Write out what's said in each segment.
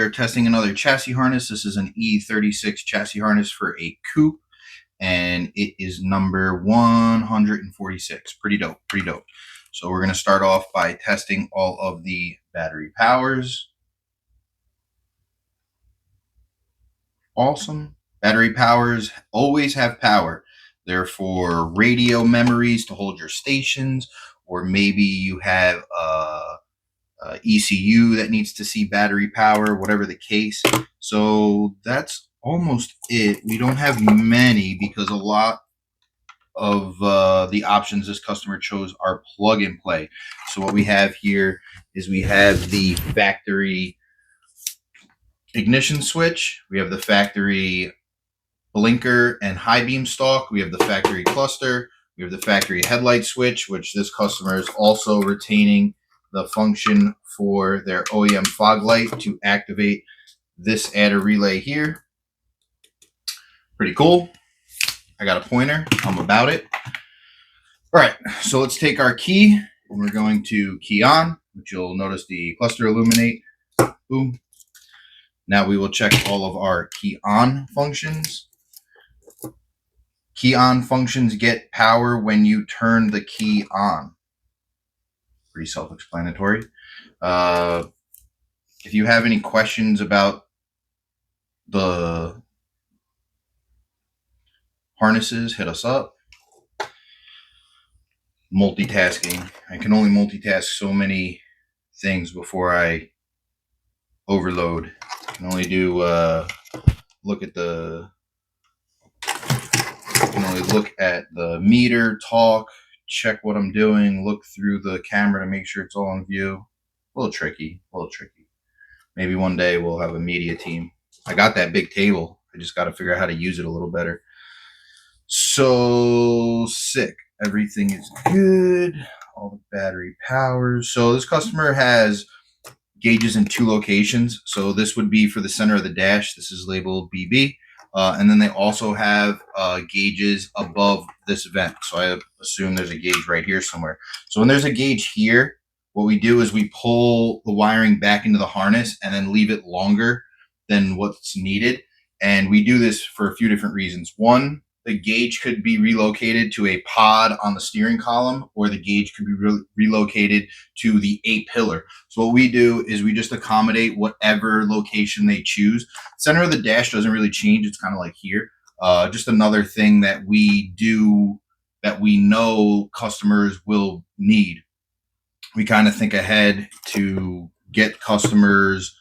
are testing another chassis harness. This is an E36 chassis harness for a Coupe, and it is number 146. Pretty dope, pretty dope. So we're going to start off by testing all of the battery powers. Awesome. Battery powers always have power. They're for radio memories to hold your stations, or maybe you have ECU that needs to see battery power, whatever the case. So that's almost it. We don't have many because a lot of the options this customer chose are plug and play. So what we have here is we have the factory ignition switch, we have the factory blinker and high beam stalk, we have the factory cluster, we have the factory headlight switch, which this customer is also retaining the function for their OEM fog light to activate this adder relay here. Pretty cool. I got a pointer. I'm about it. All right, so let's take our key and we're going to key on, which you'll notice the cluster illuminate. Boom. Now we will check all of our key on functions. Key on functions get power when you turn the key on. Pretty self-explanatory. If you have any questions about the harnesses, hit us up. Multitasking. I can only multitask so many things before I overload. I can only do look at the meter, talk, check what I'm doing, look through the camera to make sure it's all on view. A little tricky. Maybe one day we'll have a media team. I got that big table. I just got to figure out how to use it a little better. So sick. Everything is good. All the battery powers. So this customer has gauges in 2 locations. So this would be for the center of the dash. This is labeled BB. And then they also have gauges above this vent. So I assume there's a gauge right here somewhere. So when there's a gauge here, what we do is we pull the wiring back into the harness and then leave it longer than what's needed. And we do this for a few different reasons. One, the gauge could be relocated to a pod on the steering column, or the gauge could be relocated to the A pillar. So what we do is we just accommodate whatever location they choose. Center of the dash doesn't really change. It's kind of like here. Just another thing that we do that we know customers will need. We kind of think ahead to get customers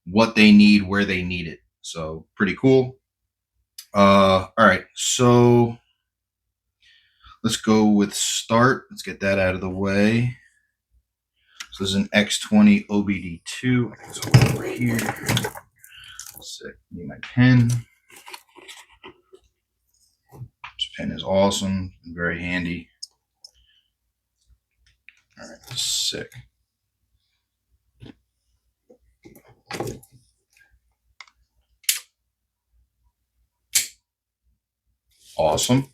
what they need, where they need it. So pretty cool. All right, so let's go with start. Let's get that out of the way. So this is an X20 OBD2. I can go over here. Sick. Need my pen. This pen is awesome and very handy. All right, sick. Awesome.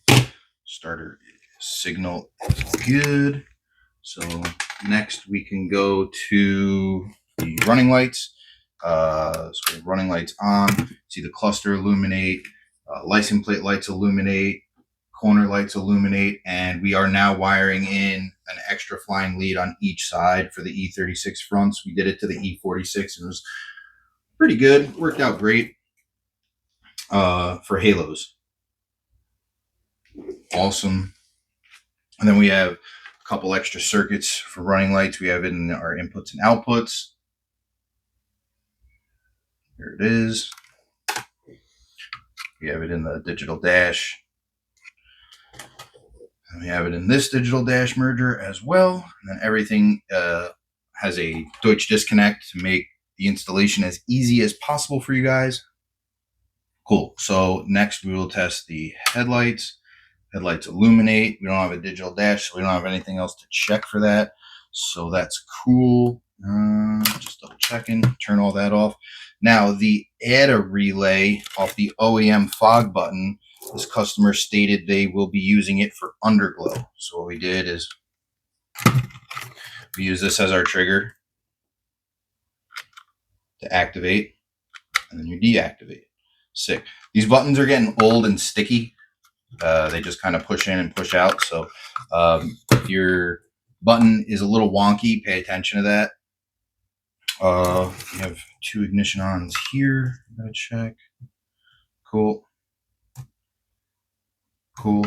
Starter signal is good. So next we can go to the running lights. So running lights on. See the cluster illuminate, license plate lights illuminate, corner lights illuminate, and we are now wiring in an extra flying lead on each side for the E36 fronts. We did it to the E46 and it was pretty good. Worked out great for halos. Awesome. And then we have a couple extra circuits for running lights. We have it in our inputs and outputs. Here it is. We have it in the digital dash. And we have it in this digital dash merger as well. And then everything has a Deutsch disconnect to make the installation as easy as possible for you guys. Cool. So next we will test the headlights. Headlights illuminate. We don't have a digital dash, so we don't have anything else to check for that. So that's cool. Just double checking. Turn all that off. Now the adder relay off the OEM fog button, this customer stated they will be using it for underglow. So what we did is we use this as our trigger to activate, and then you deactivate. Sick. These buttons are getting old and sticky. They just kind of push in and push out. So if your button is a little wonky, pay attention to that. We have 2 ignition ons here. Gotta check. Cool. Cool.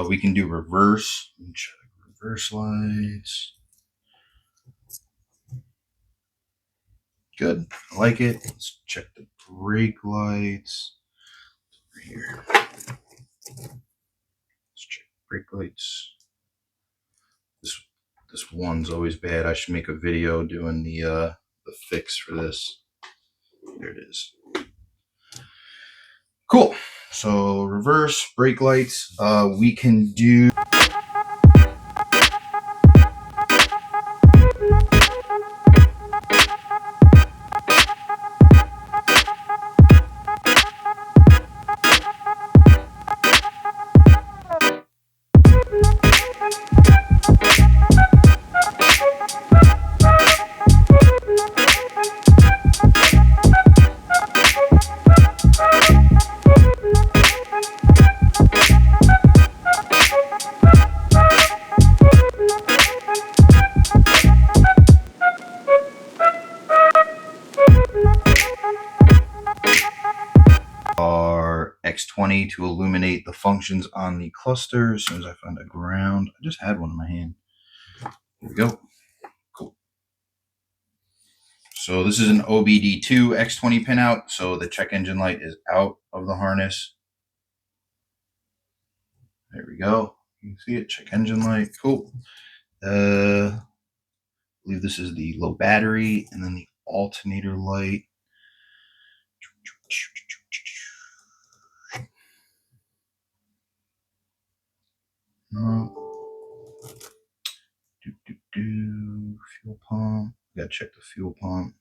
We can do reverse. Check reverse lights. Good. I like it. Let's check the brake lights. Over here. Let's check brake lights. This one's always bad. I should make a video doing the fix for this. There it is. Cool. So reverse brake lights. We can do. Our X20 to illuminate the functions on the cluster. As soon as I find a ground, I just had one in my hand. Here we go. Cool. So this is an OBD2 X20 pinout. So the check engine light is out of the harness. There we go. You can see it. Check engine light. Cool. I believe this is the low battery, and then the alternator light. Fuel pump. Gotta check the fuel pump.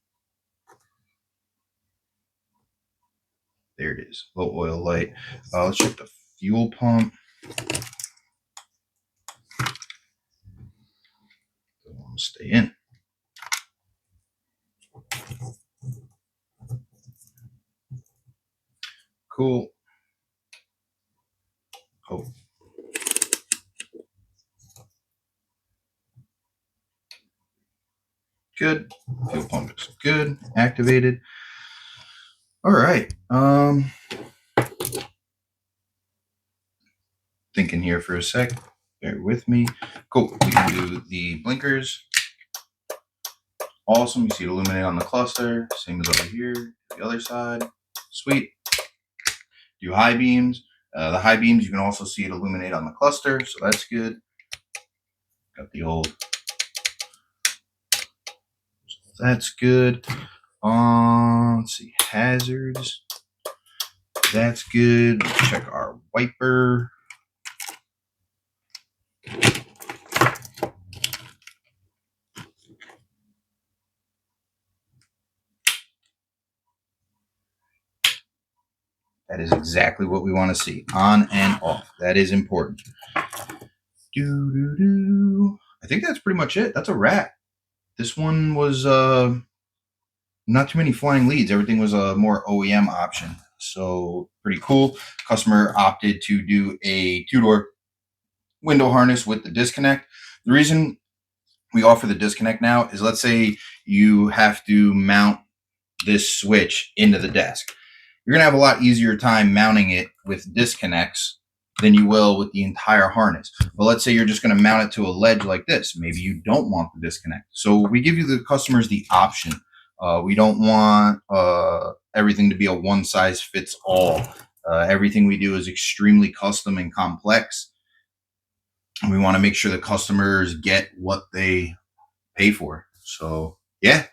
There it is. Low oil light. Let's check the fuel pump. Don't want to stay in. Cool. Oh. Good. Fuel pump is good. Activated. All right. Thinking here for a sec. Bear with me. Cool. We can do the blinkers. Awesome. You see it illuminate on the cluster. Same as over here. The other side. Sweet. Do high beams. The high beams, you can also see it illuminate on the cluster. So that's good. Got the old. That's good. Let's see, hazards. That's good. Let's check our wiper. That is exactly what we want to see. On and off. That is important. I think that's pretty much it. That's a wrap. This one was not too many flying leads. Everything was a more OEM option. So pretty cool. Customer opted to do a 2-door window harness with the disconnect. The reason we offer the disconnect now is, let's say you have to mount this switch into the desk. You're going to have a lot easier time mounting it with disconnects than you will with the entire harness. But let's say you're just going to mount it to a ledge like this. Maybe you don't want the disconnect. So we give you the customers the option. We don't want everything to be a one-size-fits-all. Everything we do is extremely custom and complex. And we want to make sure the customers get what they pay for. So, yeah,